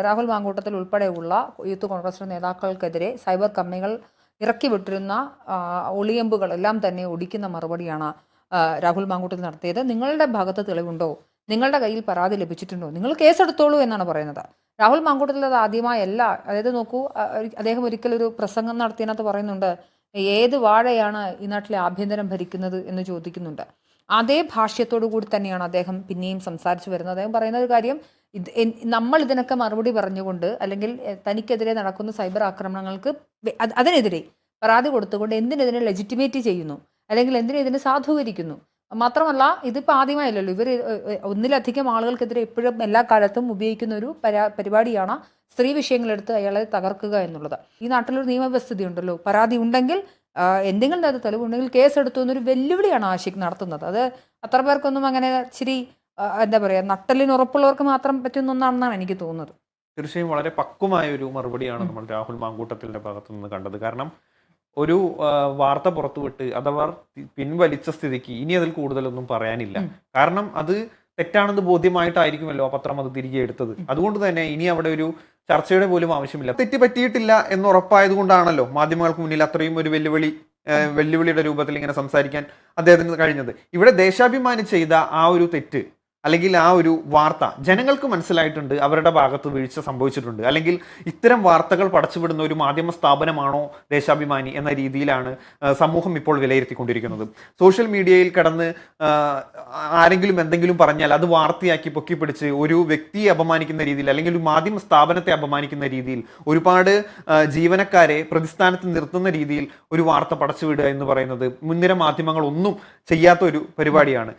രാഹുൽ മാങ്കൂട്ടത്തിൽ ഉൾപ്പെടെയുള്ള youth Congress നേതാക്കൾക്കെതിരെ cyber കമ്പനികൾ ഇറക്കി വിട്ടിരുന്ന ഒളിയമ്പുകളെല്ലാം തന്നെ ഒടിക്കുന്ന മറുപടിയാണ് രാഹുൽ മാങ്കൂട്ടത്തിൽ നടത്തിയത്. നിങ്ങളുടെ ഭാഗത്ത് തെളിവുണ്ടോ? നിങ്ങളുടെ കയ്യിൽ പരാതി ലഭിച്ചിട്ടുണ്ടോ? നിങ്ങൾ കേസെടുത്തോളൂ എന്നാണ് പറയുന്നത്. രാഹുൽ മാങ്കൂട്ടത്തിൽ അത് ആദ്യമായല്ല. അതായത് നോക്കൂ, അദ്ദേഹം ഒരിക്കലൊരു പ്രസംഗം നടത്തിയതിനകത്ത് പറയുന്നുണ്ട്, ഏത് വാഴയാണ് ഈ നാട്ടിലെ ആഭ്യന്തരം ഭരിക്കുന്നത് എന്ന് ചോദിക്കുന്നുണ്ട്. അതേ ഭാഷ്യത്തോടു കൂടി തന്നെയാണ് അദ്ദേഹം പിന്നെയും സംസാരിച്ചു വരുന്നത്. അദ്ദേഹം പറയുന്ന ഒരു കാര്യം, നമ്മൾ ഇതിനൊക്കെ മറുപടി പറഞ്ഞുകൊണ്ട് അല്ലെങ്കിൽ തനിക്കെതിരെ നടക്കുന്ന സൈബർ ആക്രമണങ്ങൾക്ക് അതിനെതിരെ പരാതി കൊടുത്തുകൊണ്ട് എന്തിനെതിരെ ലെജിറ്റിമേറ്റ് ചെയ്യുന്നു, അല്ലെങ്കിൽ എന്തിനെതിരെ സാധൂകരിക്കുന്നു. മാത്രമല്ല, ഇതിപ്പോൾ ആദ്യമായല്ലല്ലോ. ഇവർ ഒന്നിലധികം ആളുകൾക്കെതിരെ എപ്പോഴും എല്ലാ കാലത്തും ഉപയോഗിക്കുന്ന ഒരു പരിപാടിയാണ് സ്ത്രീ വിഷയങ്ങളെടുത്ത് അയാളെ തകർക്കുക എന്നുള്ളത്. ഈ നാട്ടിലൊരു നിയമവ്യവസ്ഥിതി ഉണ്ടല്ലോ. പരാതി ഉണ്ടെങ്കിൽ എന്തെങ്കിലും അത് തെളിവുണ്ടെങ്കിൽ കേസെടുത്തു എന്നൊരു വെല്ലുവിളിയാണ് ആഷിഖ് നടത്തുന്നത്. അത് അത്ര പേർക്കൊന്നും അങ്ങനെ ഇച്ചിരി എന്താ പറയുക, നട്ടലിന് ഉറപ്പുള്ളവർക്ക് മാത്രം പറ്റുന്ന ഒന്നാണെന്നാണ് എനിക്ക് തോന്നുന്നത്. തീർച്ചയായും വളരെ പക്വമായ ഒരു മറുപടിയാണ് നമ്മൾ രാഹുൽ മാങ്കൂട്ടത്തിന്റെ ഭാഗത്തു നിന്ന് കണ്ടത്. കാരണം ഒരു വാർത്ത പുറത്തുവിട്ട് അതവർ പിൻവലിച്ച സ്ഥിതിക്ക് ഇനി അതിൽ കൂടുതലൊന്നും പറയാനില്ല. കാരണം അത് തെറ്റാണെന്ന് ബോധ്യമായിട്ടായിരിക്കുമല്ലോ ആ പത്രം അത് തിരികെ എടുത്തത്. അതുകൊണ്ട് തന്നെ ഇനി അവിടെ ഒരു ചർച്ചയുടെ പോലും ആവശ്യമില്ല. തെറ്റ് പറ്റിയിട്ടില്ല എന്ന് ഉറപ്പായത് കൊണ്ടാണല്ലോ മാധ്യമങ്ങൾക്ക് മുന്നിൽ അത്രയും ഒരു വെല്ലുവിളിയുടെ രൂപത്തിൽ ഇങ്ങനെ സംസാരിക്കാൻ അദ്ദേഹത്തിന് കഴിഞ്ഞത്. ഇവിടെ ദേശാഭിമാനി ചെയ്ത ആ ഒരു തെറ്റ് അല്ലെങ്കിൽ ആ ഒരു വാർത്ത ജനങ്ങൾക്ക് മനസ്സിലായിട്ടുണ്ട്, അവരുടെ ഭാഗത്ത് വീഴ്ച സംഭവിച്ചിട്ടുണ്ട്. അല്ലെങ്കിൽ ഇത്തരം വാർത്തകൾ പടച്ചുവിടുന്ന ഒരു മാധ്യമ സ്ഥാപനമാണോ ദേശാഭിമാനി എന്ന രീതിയിലാണ് സമൂഹം ഇപ്പോൾ വിലയിരുത്തിക്കൊണ്ടിരിക്കുന്നത്. സോഷ്യൽ മീഡിയയിൽ കടന്ന് ആരെങ്കിലും എന്തെങ്കിലും പറഞ്ഞാൽ അത് വാർത്തയാക്കി പൊക്കിപ്പിടിച്ച് ഒരു വ്യക്തിയെ അപമാനിക്കുന്ന രീതിയിൽ അല്ലെങ്കിൽ ഒരു മാധ്യമ സ്ഥാപനത്തെ അപമാനിക്കുന്ന രീതിയിൽ ഒരുപാട് ജീവനക്കാരെ പ്രതിസ്ഥാനത്ത് നിർത്തുന്ന രീതിയിൽ ഒരു വാർത്ത പടച്ചുവിടുക എന്ന് പറയുന്നത് മുൻനിര മാധ്യമങ്ങൾ ഒന്നും ചെയ്യാത്ത ഒരു പരിപാടിയാണ്.